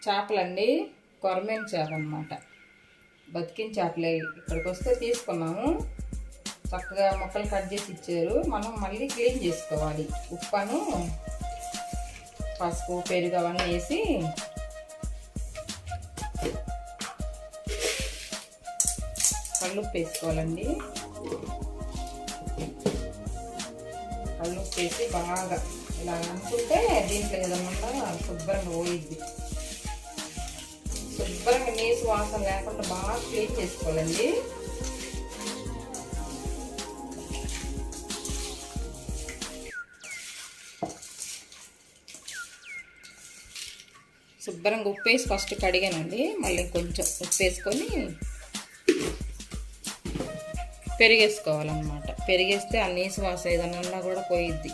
చేపలండి, కొరమేను చేప అన్నమాట. బతికిన చేపలే. ఇక్కడికి వస్తే తీసుకున్నాము. చక్కగా ముక్కలు కట్ చేసి ఇచ్చారు. మనం మళ్ళీ క్లీన్ చేసుకోవాలి. ఉప్పును, పసుపు, పెరుగు అవన్నీ వేసి కల్లుప్పు వేసుకోవాలండి. కల్లుప్పు వేసి బాగా ఇలా అనుకుంటే దీంట్లో ఏదన్నా శుభ్రంగా పోయిద్ది. శుభ్రంగా నీసు వాసన లేకుండా బాగా క్లీన్ చేసుకోవాలండి. శుభ్రంగా ఉప్పు వేసి ఫస్ట్ కడిగానండి. మళ్ళీ కొంచెం ఉప్పు వేసుకొని పెరిగేసుకోవాలన్నమాట. పెరిగేస్తే ఆ నీసు వాసన ఏదన్నా కూడా పోయిద్ది.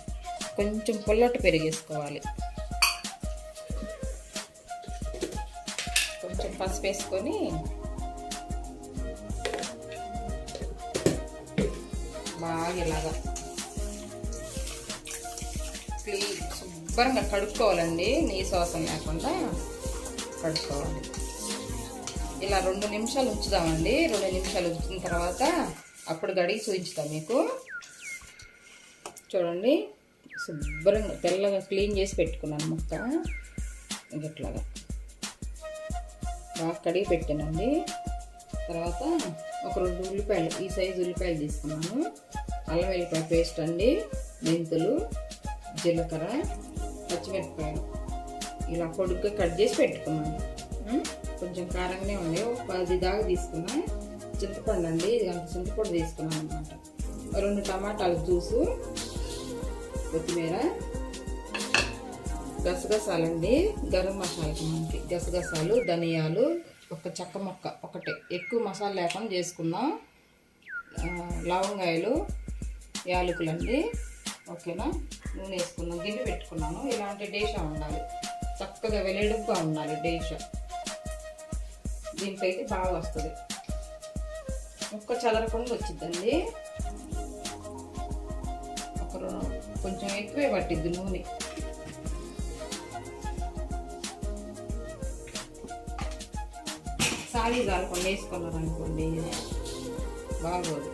కొంచెం పుల్లటి పెరిగేసుకోవాలి. కొంచెం పసుపు వేసుకొని బాగా ఇలాగా శుభ్రంగా కడుక్కోవాలండి. నీసు వాసన లేకుండా కడుక్కోవాలి. ఇలా 2 నిమిషాలు ఉంచుదామండి. 2 నిమిషాలు ఉంచిన తర్వాత అప్పుడు గడిగి చూపించుతాం మీకు. చూడండి, శుభ్రంగా తెల్లగా క్లీన్ చేసి పెట్టుకున్నాను ముక్క. ఇట్లాగా బాగా కడిగి పెట్టానండి. తర్వాత ఒక 2 ఉల్లిపాయలు, ఈ సైజు ఉల్లిపాయలు తీసుకున్నాను. అల్లం వెల్లిపాయ పేస్ట్ అండి, మెంతులు, జీలకర్ర, పచ్చిమిరపకాయలు ఇలా పొడుగ్గా కట్ చేసి పెట్టుకున్నాను. కొంచెం కారంగానే ఉండే, ఒక 10 దాకా తీసుకున్నా. చింతపండు అండి, ఇది అంత చింతపండు తీసుకున్నాను అనమాట. 2 టమాటాల జ్యూసు, కొత్తిమీర, గసగసాలండి, గరం మసాలాకి మనకి గసగసాలు, ధనియాలు, ఒక చెక్క ముక్క ఒకటే, ఎక్కువ మసాలా లేకుండా చేసుకుందాం. లవంగాయలు, యాలకులండి. ఓకేనా? నూనె వేసుకున్నాం. గిన్నె పెట్టుకున్నాను. ఇలాంటి డేషా ఉండాలి, చక్కగా వెలుడుగా ఉండాలి డేషా. దీంట్లో అయితే బాగా వస్తుంది, ముక్క చదరకుండా వచ్చిద్దండి. కొంచెం ఎక్కువే పట్టిద్ది నూనె. సారీ కాలకుండా వేసుకున్నారనుకోండి బాగోదు.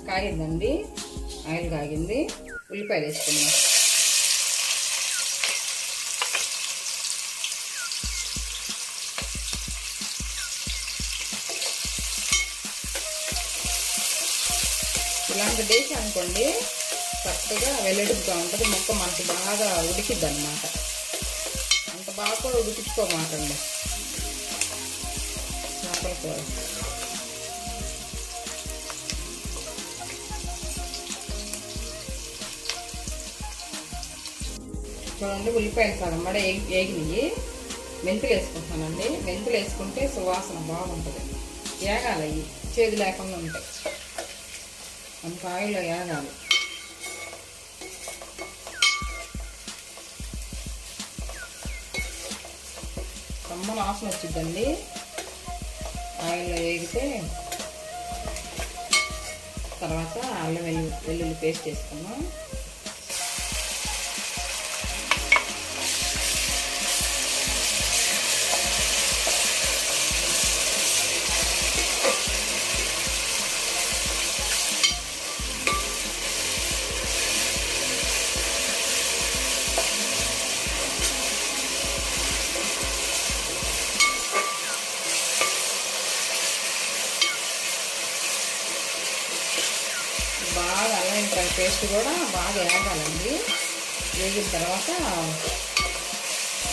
కాగిందండి, ఆయిల్ కాగింది. ఉల్లిపాయలు వేసుకున్నాం. ఇలాంటి డిష్ అనుకోండి చక్కగా వెల్లడిగా ఉంటుంది. ముక్క మనకి బాగా ఉడికిద్ది అన్నమాట. అంత బాగా కూడా ఉడికించుకోమాకండి చేపల కూర. చూడండి, ఉల్లిపాయలు సగం కూడా వేగినాయి. మెంతులు వేసుకుంటానండి. మెంతులు వేసుకుంటే సువాసన బాగుంటుంది. ఏగాలి, అవి చేదు లేకుండా ఉంటాయి. అంత ఆయిల్లో ఏగాలి. కమ్మన వాసన వచ్చిద్దండి ఆయిల్లో వేగితే. తర్వాత అల్లం వెల్లుల్లి పేస్ట్ వేసుకున్నాం. బాగా అల్లం వెల్లుల్లి పేస్ట్ కూడా బాగా వేగాలండి. వేగిన తర్వాత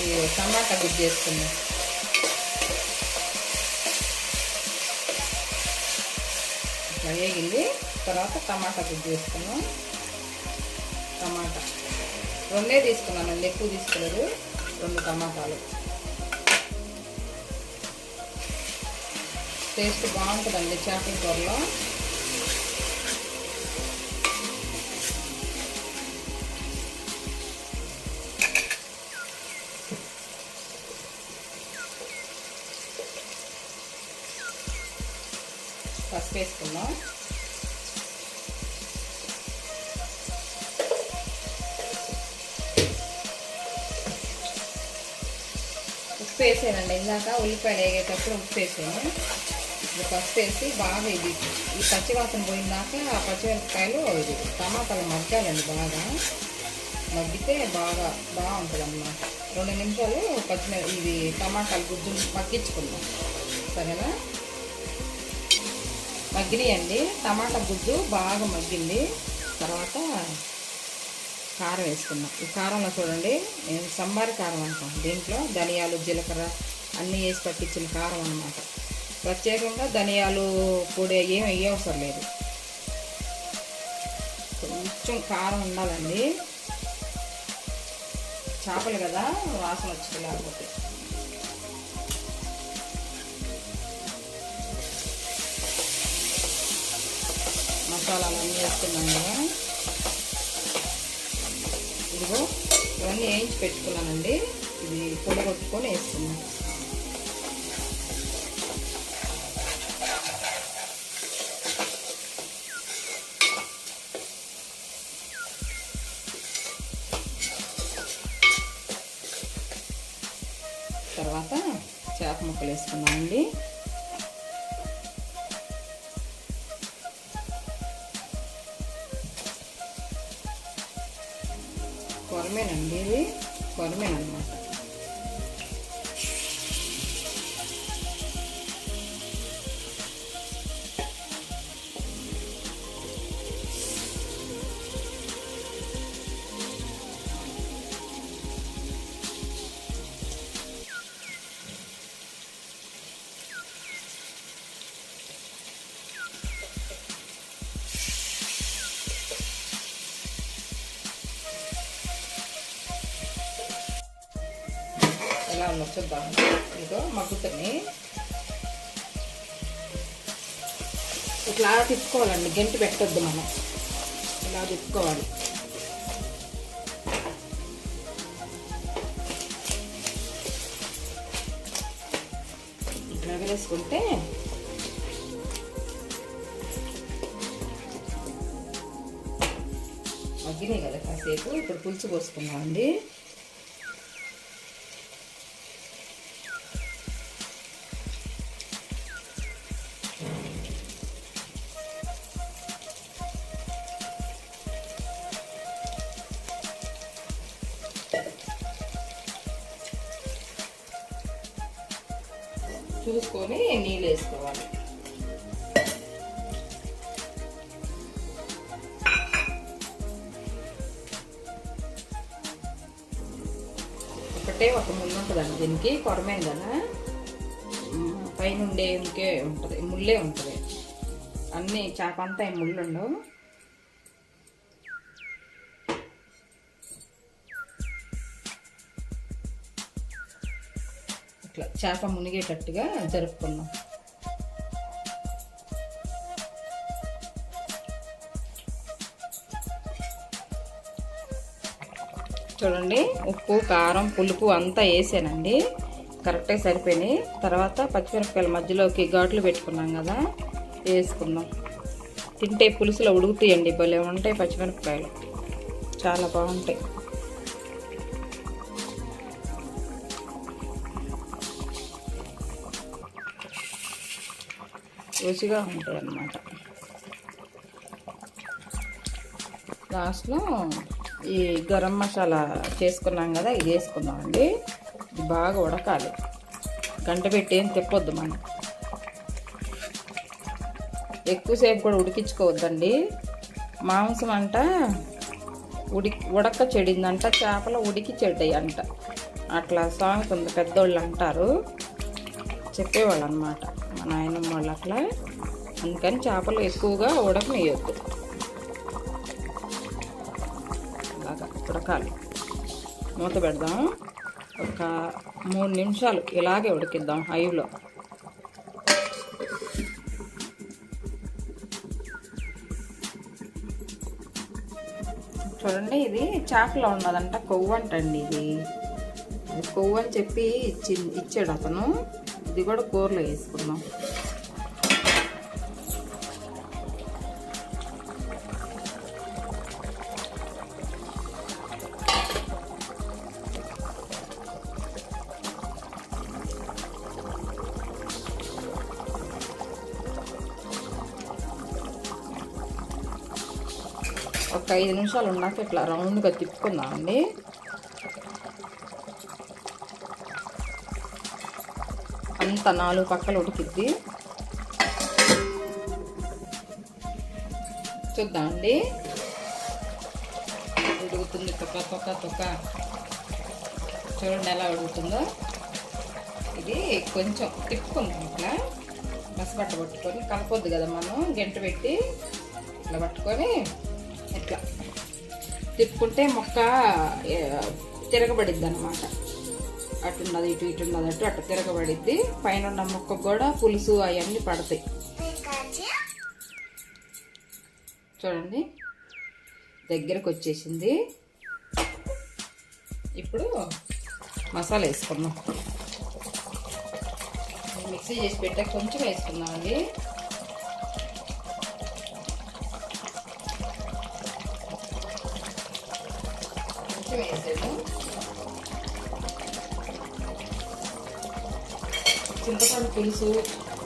ఈ టమాటా గుజ్జు వేసుకుందాం. ఇట్లా వేగింది. తర్వాత టమాటా గుజ్జు వేసుకున్నాం. టమాటా 2 తీసుకున్నానండి, ఎక్కువ తీసుకోలేదు. 2 టమాటాలు. టేస్ట్ బాగుంటుందండి చేపల కూరలో. పసుపు వేసుకుందాం. ఉప్పు వేసానండి ఇందాక ఉల్లిపాయలు వేగేటప్పుడు ఉప్పు వేసాను. ఇప్పుడు పసుపు వేసి బాగా ఇది ఈ పచ్చివాసన పోయిందాక ఆ పచ్చిమిరపకాయలు ఇది టమాటాలు మగ్గాలండి. బాగా మగ్గితే బాగుంటుంది అన్నమాట. 2 నిమిషాలు ఇది టమాటాలు గుజ్జు మగ్గించుకుందాం, సరేనా? మగ్గినాయండి, టమాటా గుజ్జు బాగా మగ్గింది. తర్వాత కారం వేసుకున్నాం. ఈ కారంలో చూడండి, నేను సంబారి కారం అంటాం. దీంట్లో ధనియాలు జీలకర్ర అన్నీ వేసి పట్టించిన కారం అన్నమాట. ప్రత్యేకంగా ధనియాలు పొడి ఏం వేయవసరం లేదు, కొంచెం కారం ఉండాలండి. చేపలు కదా, వాసన వచ్చింది లేకపోతే. మసాలాలు అన్నీ వేస్తున్నాను కదా. ఇదిగో ఇవన్నీ వేయించి పెట్టుకున్నానండి. ఇది పొడి కొట్టుకొని వేస్తున్నాను. తర్వాత చేప ముక్కలు వేసుకున్నామండి. కొరమేనండి, ఇది కొరమేనమాట. ఎలా ఉందో చూద్దాం. ఇదిగో మగ్గుతుంది. ఇట్లా తిప్పుకోవాలండి, గంటి పెట్టొద్దు మనం, ఇలా తిప్పుకోవాలి. ఇట్లా వేసుకుంటే మగ్గినాయి కదా కాసేపు. ఇప్పుడు పులుసు పోసుకున్నామండి. చూసుకొని నీళ్ళు వేసుకోవాలి. ఒకటే ఒక ముళ్ళు ఉంటుందండి దీనికి, కొరమేను కదా, పైన ఉండే ఇంకే ఉంటుంది, ముళ్ళే ఉంటుంది. అన్నీ చేప అంతా ముళ్ళు ఉండవు. ఇట్లా చేప మునిగేటట్టుగా జరుపుకున్నాం. చూడండి, ఉప్పు కారం పులుపు అంతా వేసానండి, కరెక్ట్గా సరిపోయినాయి. తర్వాత పచ్చిమిరపకాయల మధ్యలోకి ఘాట్లు పెట్టుకున్నాం కదా, వేసుకుందాం. తింటే పులుసులో ఉడుకుతాయండి, భలే ఉంటాయి పచ్చిమిరపకాయలు, చాలా బాగుంటాయి. రుచిగా ఉంటాయి అన్నమాట. లాస్ట్లో ఈ గరం మసాలా చేసుకున్నాం కదా, ఇది వేసుకుందామండి. ఇది బాగా ఉడకాలి, గంట పెట్టి ఏం తిప్పొద్దు మనం. ఎక్కువసేపు కూడా ఉడికించుకోవద్దండి. మాంసం అంట ఉడక చెడిందంట, చేపలు ఉడికి చెడ్డాయి అంట, అట్లా సామెత ఉంది, పెద్దోళ్ళు అంటారు, చెప్పేవాళ్ళు అన్నమాట మా నాయనమ్మ వాళ్ళు అట్లా. అందుకని చేపలు ఎక్కువగా ఉడకనియొద్దు, అలాగా ఉడకాలి. మూత పెడదాం, ఒక 3 నిమిషాలు ఇలాగే ఉడికిద్దాం హైలో. చూడండి, ఇది చేపలో ఉన్నదంట కొవ్వు అంటండి. ఇది కొవ్వు అని చెప్పి ఇచ్చాడు అతను. ఇది కూడా కూరలో వేసుకుందాం. ఒక 5 నిమిషాలు ఉన్నాక ఇట్లా రౌండ్గా తిప్పుకుందామండి. అంత 4 పక్కలు ఉడికిద్ది. చూద్దామండి. ఉడుకుతుంది తొక్క చూడండి ఎలా ఉడుకుతుందో. ఇది కొంచెం తిప్పుకుందాం. ఇట్లా మసబట్ట పట్టుకొని కలపొద్దు కదా, మనం గంట పెట్టి ఇట్లా పట్టుకొని ఇట్లా తిప్పుకుంటే మొక్క తిరగబడిద్ది అన్నమాట. అటున్నది ఇటు ఇటున్నది అట్లా తిరగబడిద్ది. పైన ఉన్న మొక్క కూడా పులుసు అవన్నీ పడతాయి. చూడండి దగ్గరకు వచ్చేసింది. ఇప్పుడు మసాలా వేసుకుందాం. మిక్సీ చేసి పెట్టా కొంచెం వేసుకుందామండి. కొంచెం వేసాము. చింతపండు పులుసు,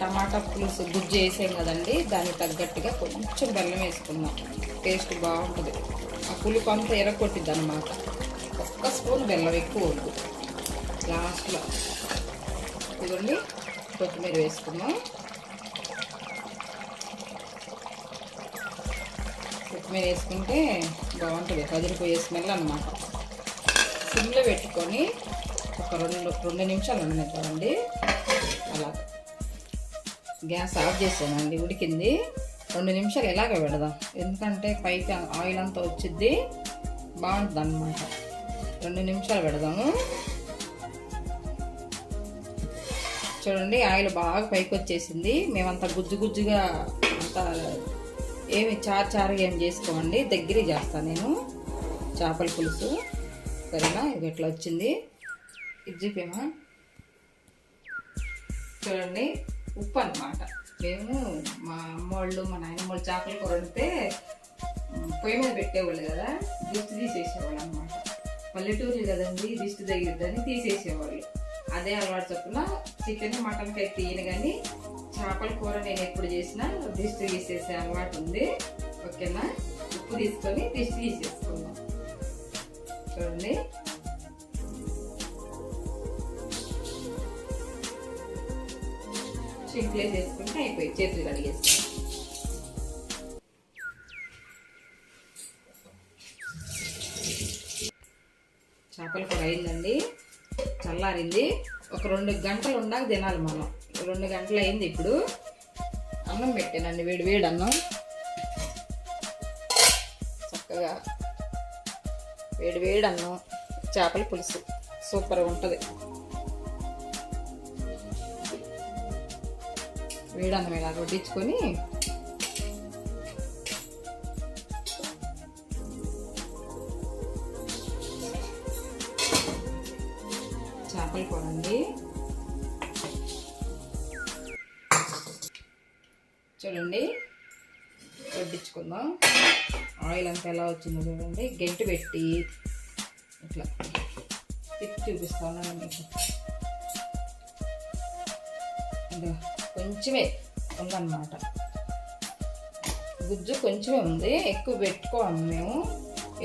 టమాటా పులుసు గుజ్జు వేసాం కదండి, దానికి తగ్గట్టుగా కొంచెం బెల్లం వేసుకుందాం. టేస్ట్ బాగుంటుంది. ఆ పులుపు అంతా ఎరగొట్టిద్ది అన్నమాట. 1 స్పూన్ బెల్లం, ఎక్కువ వద్దు. లాస్ట్లో ఇదిగోండి కొత్తిమీర వేసుకుందాం. కొత్తిమీర వేసుకుంటే బాగుంటుంది, కదిలిపోయే స్మెల్ అన్నమాట. సిమ్లో పెట్టుకొని ఒక 2 నిమిషాలు ఉండనిద్దామండి. అలా గ్యాస్ ఆఫ్ చేసానండి. ఉడికింది. 2 నిమిషాలు ఇలాగే పెడదాం, ఎందుకంటే పైకి ఆయిల్ అంతా వచ్చిద్ది, బాగుంటుంది అన్నమాట. 2 నిమిషాలు పెడదాము. చూడండి ఆయిల్ బాగా పైకి వచ్చేసింది. మేమంతా గుజ్జుగా అంతా ఏమి చారుగా ఏం చేసుకోమండి, దగ్గర చేస్తాను నేను చేపల పులుసు. సరేనా, ఇది ఎట్లా వచ్చింది ఇది చూపేమా. చూడండి ఉప్పు అన్నమాట. మేము మా అమ్మోళ్ళు మా నాయనమ్మోళ్ళు చేపల కూర వండితే పొయ్యి మీద పెట్టేవాళ్ళు కదా, దిష్టి తీసేసేవాళ్ళు అన్నమాట. పల్లెటూరు కదండి, దిష్టి తగిలిద్దని తీసేసేవాళ్ళు. అదే అలవాటు చొప్పున చికెన్ మటన్ కై తీయను, కానీ చేపల కూర నేను ఎప్పుడు చేసినా దిష్టి తీసేసే అలవాటు ఉంది. ఓకేనా, ఉప్పు తీసుకొని దిష్టి తీసేసుకుందాం. చూడండి సింపుల్ చేసుకుంటే అయిపోయి చేతులు కడిగేస్తాం. చేపల కూర అయిందండి, చల్లారింది. ఒక 2 గంటలు ఉండాక తినాలి మనం. 2 గంటలు అయింది. ఇప్పుడు అన్నం పెట్టానండి, వేడి అన్నం. చక్కగా వేడి అన్నం, చేపల పులుసు సూపర్గా ఉంటుంది. వేడి అన్నం ఇలా వడ్డించుకొని చేపల కూర అండి. చూడండి వడ్డించుకుందాం. ఆయిల్ అంతా ఎలా వచ్చిందో చూడండి. గెంటు పెట్టి ఇట్లా తిప్పి చూపిస్తాను మీకు. కొంచెమే ఉందన్నమాట, గుజ్జు కొంచెమే ఉంది, ఎక్కువ పెట్టుకోము మేము.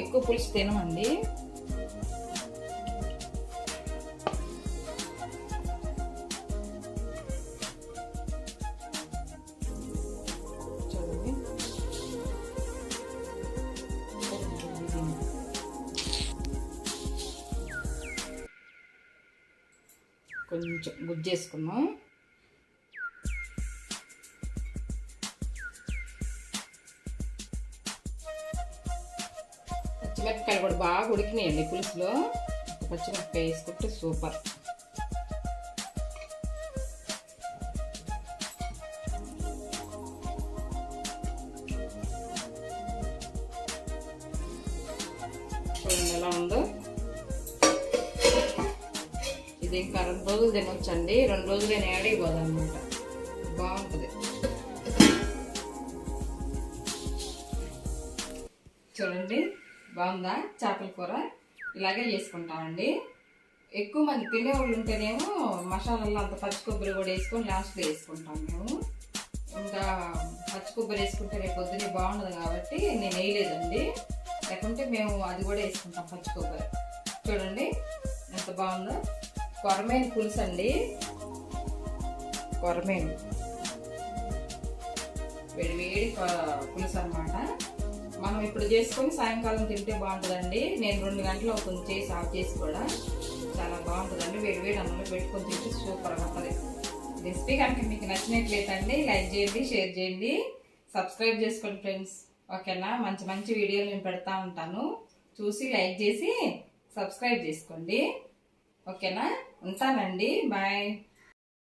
ఎక్కువ పులుసు తినమండి. కొంచెం గుజ్జు వేసుకున్నాం. పచ్చిమిరపకాయలు కూడా బాగా ఉడికినాయండి పులుసులో. పచ్చిమిరపకాయ వేసుకుంటే సూపర్. చూడండి ఎలా ఉందో. ఇది ఇంకా 2 రోజులు తినొచ్చండి. 2 రోజులు నేను ఏడైపోదు అనమాట, బాగుంటుంది. చూడండి బాగుందా చేపల కూర. ఇలాగే చేసుకుంటామండి. ఎక్కువ మంది తినేవాళ్ళు ఉంటేనేమో మసాలాల్లో అంత పచ్చి కొబ్బరి కూడా వేసుకొని లాస్ట్లో వేసుకుంటాం మేము. ఇంకా పచ్చి కొబ్బరి వేసుకుంటే రేపు పొద్దునే బాగుండదు కాబట్టి నేను వేయలేదండి. లేకుంటే మేము అది కూడా వేసుకుంటాం పచ్చి కొబ్బరి. చూడండి ఎంత బాగుందో. కొరమేను పులుసు అండి, కొరమేను వేడి వేడి పులుసు అన్నమాట. మనం ఇప్పుడు చేసుకొని సాయంకాలం తింటే బాగుంటుందండి. నేను 2 గంటలు అవుతుంది చేసి ఆఫ్ చేసి కూడా. చాలా బాగుంటుందండి, వేడి వేడి అన్నంలో పెట్టుకొని తింటే సూపర్గా ఉంటుంది. రెసిపీ కనుక మీకు నచ్చినట్లయితే లైక్ చేయండి, షేర్ చేయండి, సబ్స్క్రైబ్ చేసుకోండి ఫ్రెండ్స్. ఓకేనా? మంచి మంచి వీడియోలు నేను పెడతా ఉంటాను, చూసి లైక్ చేసి సబ్స్క్రైబ్ చేసుకోండి. ఓకేనా? ఉంటానండి, బాయ్.